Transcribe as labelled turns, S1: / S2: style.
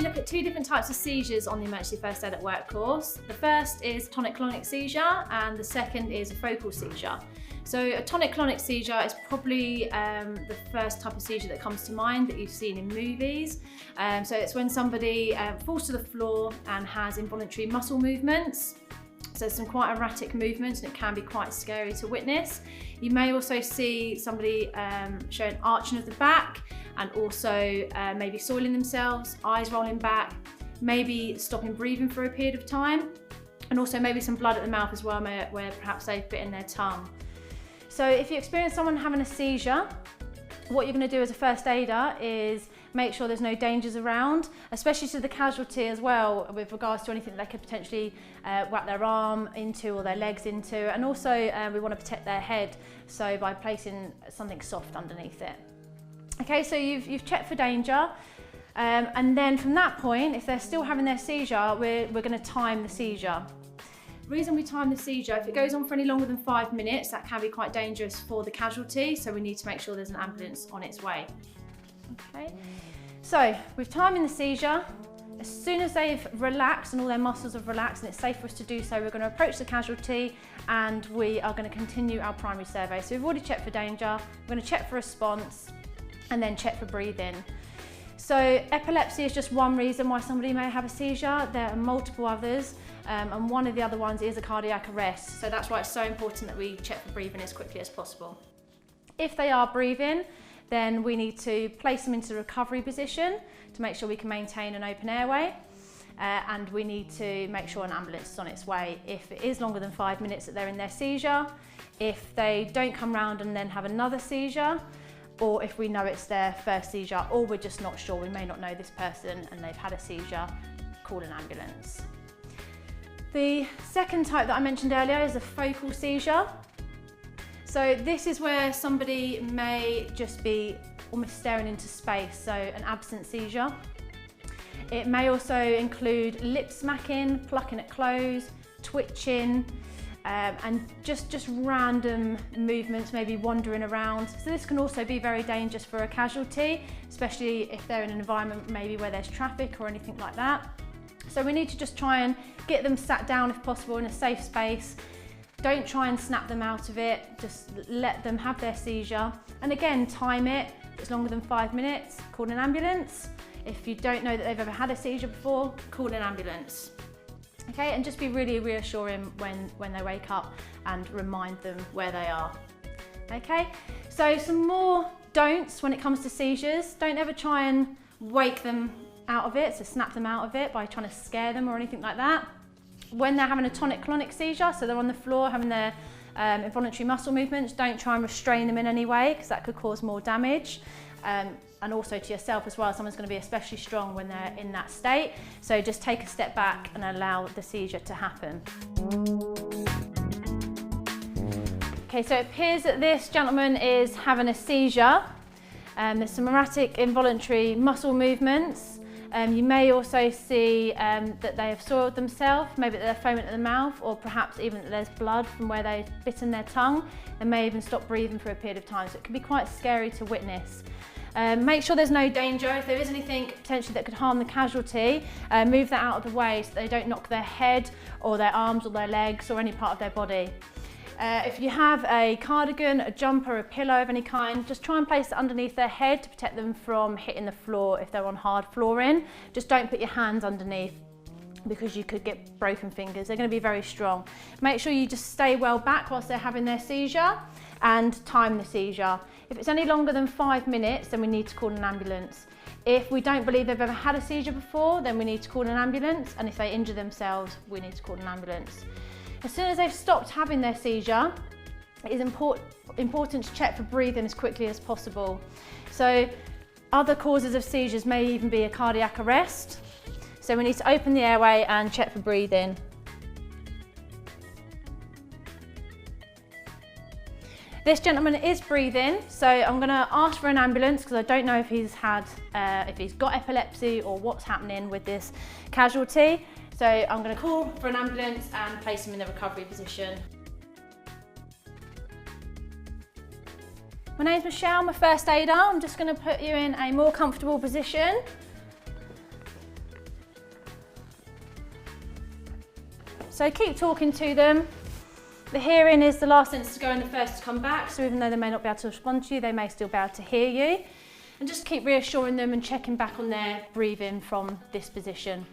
S1: look at two different types of seizures on the Emergency First Aid at Work course. The first is tonic-clonic seizure and the second is a focal seizure. So a tonic-clonic seizure is probably the first type of seizure that comes to mind that you've seen in movies. So it's when somebody falls to the floor and has involuntary muscle movements. So some quite erratic movements, and it can be quite scary to witness. You may also see somebody show an arching of the back and also maybe soiling themselves, eyes rolling back, maybe stopping breathing for a period of time, and also maybe some blood at the mouth as well, where perhaps they've bitten their tongue. So if you experience someone having a seizure, what you're going to do as a first aider is make sure there's no dangers around, especially to the casualty as well, with regards to anything they could potentially whack their arm into or their legs into. And also we want to protect their head, so by placing something soft underneath it. Okay, so you've checked for danger, and then from that point, if they're still having their seizure, we're going to time the seizure. The reason we time the seizure, if it goes on for any longer than 5 minutes, that can be quite dangerous for the casualty, so we need to make sure there's an ambulance on its way. Okay, so we've timed the seizure. As soon as they've relaxed and all their muscles have relaxed and it's safe for us to do so, we're going to approach the casualty and we are going to continue our primary survey. So we've already checked for danger, we're going to check for response and then check for breathing. So epilepsy is just one reason why somebody may have a seizure. There are multiple others, and one of the other ones is a cardiac arrest. So that's why it's so important that we check for breathing as quickly as possible. If they are breathing, then we need to place them into the recovery position to make sure we can maintain an open airway, and we need to make sure an ambulance is on its way if it is longer than 5 minutes that they're in their seizure, if they don't come round and then have another seizure, or if we know it's their first seizure, or we're just not sure, we may not know this person and they've had a seizure, call an ambulance. The second type that I mentioned earlier is a focal seizure. So this is where somebody may just be almost staring into space, so an absent seizure. It may also include lip smacking, plucking at clothes, twitching, and just random movements, maybe wandering around. So this can also be very dangerous for a casualty, especially if they're in an environment maybe where there's traffic or anything like that. So we need to just try and get them sat down if possible in a safe space. Don't try and snap them out of it, just let them have their seizure. And again, time it. If it's longer than 5 minutes, call an ambulance. If you don't know that they've ever had a seizure before, call an ambulance. Okay, and just be really reassuring when they wake up and remind them where they are. Okay, so some more don'ts when it comes to seizures. Don't ever try and wake them out of it, so snap them out of it by trying to scare them or anything like that. When they're having a tonic-clonic seizure, so they're on the floor having their involuntary muscle movements, don't try and restrain them in any way because that could cause more damage. And also to yourself as well, someone's going to be especially strong when they're in that state. So just take a step back and allow the seizure to happen. Okay, so it appears that this gentleman is having a seizure. There's some erratic involuntary muscle movements. You may also see that they have soiled themselves, maybe that they're foaming at the mouth, or perhaps even that there's blood from where they've bitten their tongue. They may even stop breathing for a period of time, so it can be quite scary to witness. Make sure there's no danger. If there is anything potentially that could harm the casualty, move that out of the way so they don't knock their head or their arms or their legs or any part of their body. If you have a cardigan, a jumper, a pillow of any kind, just try and place it underneath their head to protect them from hitting the floor if they're on hard flooring. Just don't put your hands underneath because you could get broken fingers. They're going to be very strong. Make sure you just stay well back whilst they're having their seizure and time the seizure. If it's any longer than 5 minutes, then we need to call an ambulance. If we don't believe they've ever had a seizure before, then we need to call an ambulance. And if they injure themselves, we need to call an ambulance. As soon as they've stopped having their seizure, it is important to check for breathing as quickly as possible. So other causes of seizures may even be a cardiac arrest. So we need to open the airway and check for breathing. This gentleman is breathing, so I'm going to ask for an ambulance because I don't know if he's got epilepsy or what's happening with this casualty. So I'm going to call for an ambulance and place him in the recovery position. My name's Michelle, I'm a first aider. I'm just going to put you in a more comfortable position. So keep talking to them. The hearing is the last sentence to go and the first to come back, so even though they may not be able to respond to you, they may still be able to hear you. And just keep reassuring them and checking back on their breathing from this position.